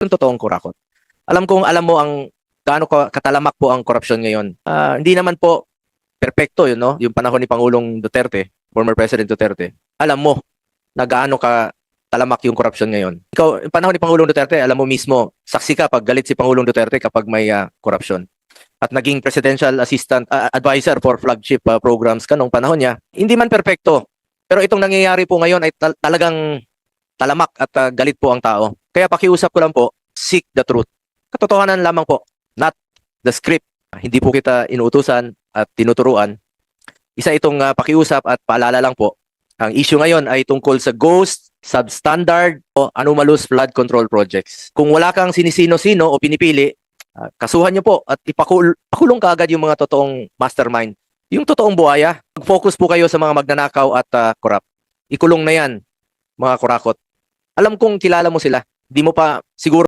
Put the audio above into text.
yung totoong kurakot. Alam kong alam mo ang gaano katalamak po ang korupsyon ngayon. Hindi naman po perpekto yun, no? Yung panahon ni Pangulong Duterte, former President Duterte. Alam mo na gaano ka talamak yung korupsyon ngayon. Ikaw, yung panahon ni Pangulong Duterte, alam mo mismo, saksi ka pag galit si Pangulong Duterte kapag may korupsyon. At naging presidential assistant, advisor for flagship programs ka nung panahon niya. Hindi man perpekto, pero itong nangyayari po ngayon ay talagang talamak at galit po ang tao. Kaya pakiusap ko lang po, seek the truth. Katotohanan lamang po, not the script. Hindi po kita inuutusan at tinuturuan. Isa itong pakiusap at paalala lang po. Ang issue ngayon ay tungkol sa ghost, substandard o anomalous flood control projects. Kung wala kang sinisino-sino o pinipili, kasuhan nyo po at ipakulong kaagad yung mga totoong mastermind. Yung totoong buhaya. Mag-focus po kayo sa mga magnanakaw at corrupt. Ikulong na yan, mga kurakot. Alam kong kilala mo sila. Di mo pa siguro